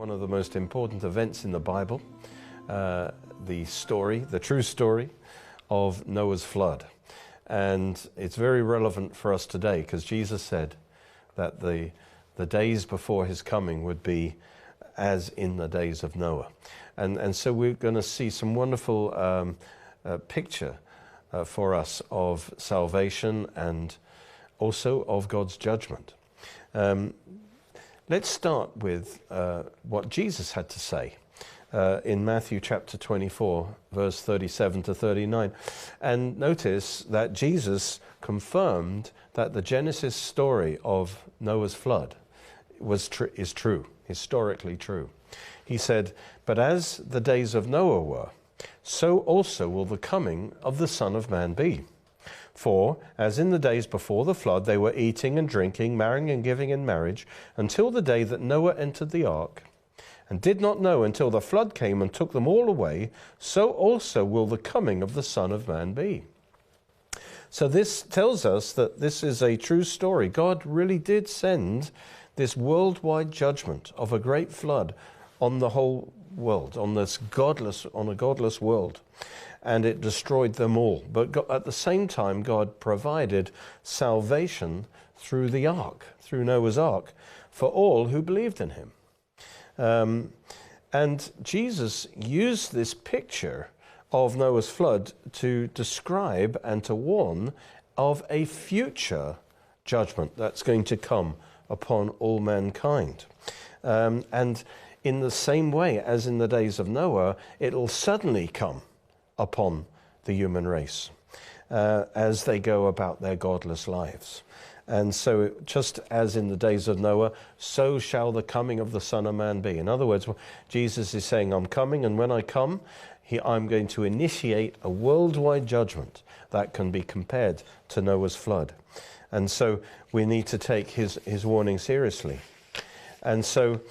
one of the most important events in the Bible, the true story of Noah's flood. And it's very relevant for us today because Jesus said that the days before his coming would be as in the days of Noah. And so we're going to see some wonderful picture for us of salvation and also of God's judgment. Let's start with what Jesus had to say in Matthew chapter 24, verse 37 to 39. And notice that Jesus confirmed that the Genesis story of Noah's flood is true, historically true. He said, "But as the days of Noah were, so also will the coming of the Son of Man be. For, as in the days before the flood, they were eating and drinking, marrying and giving in marriage, until the day that Noah entered the ark, and did not know until the flood came and took them all away, so also will the coming of the Son of Man be." So this tells us that this is a true story. God really did send this worldwide judgment of a great flood on the whole world, on a godless world. And it destroyed them all. But God, at the same time, God provided salvation through the ark, through Noah's ark, for all who believed in him. And Jesus used this picture of Noah's flood to describe and to warn of a future judgment that's going to come upon all mankind. And in the same way as in the days of Noah, it'll suddenly come upon the human race as they go about their godless lives. And so just as in the days of Noah, so shall the coming of the Son of Man be. In other words, Jesus is saying, I'm coming, and when I come, I'm going to initiate a worldwide judgment that can be compared to Noah's flood. And so we need to take his warning seriously. And so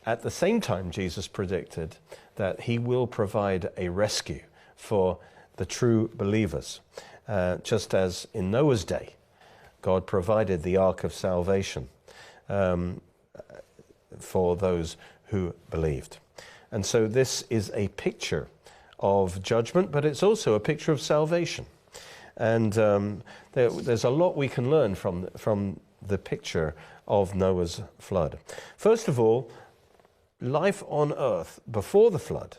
at the same time, Jesus predicted that he will provide a rescue for the true believers. Just as in Noah's day, God provided the Ark of Salvation for those who believed. And so this is a picture of judgment, but it's also a picture of salvation. And there's a lot we can learn from the picture of Noah's flood. First of all, life on earth before the flood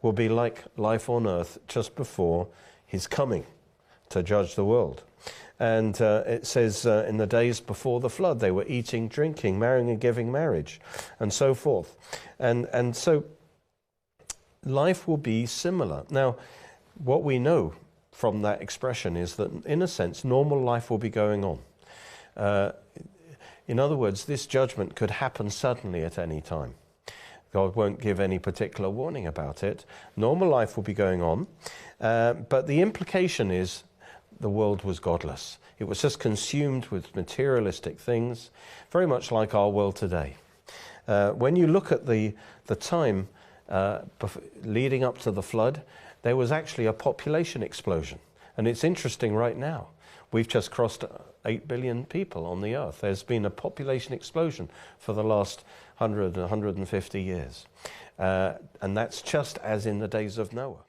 will be like life on earth just before his coming to judge the world. And it says in the days before the flood, they were eating, drinking, marrying and giving marriage, and so forth. And so life will be similar. Now, what we know from that expression is that, in a sense, normal life will be going on. In other words, this judgment could happen suddenly at any time. God won't give any particular warning about it. Normal life will be going on. But the implication is the world was godless. It was just consumed with materialistic things, very much like our world today. When you look at the time leading up to the flood, there was actually a population explosion. And it's interesting right now. We've just crossed 8 billion people on the earth. There's been a population explosion for the last 100, 150 years. And that's just as in the days of Noah.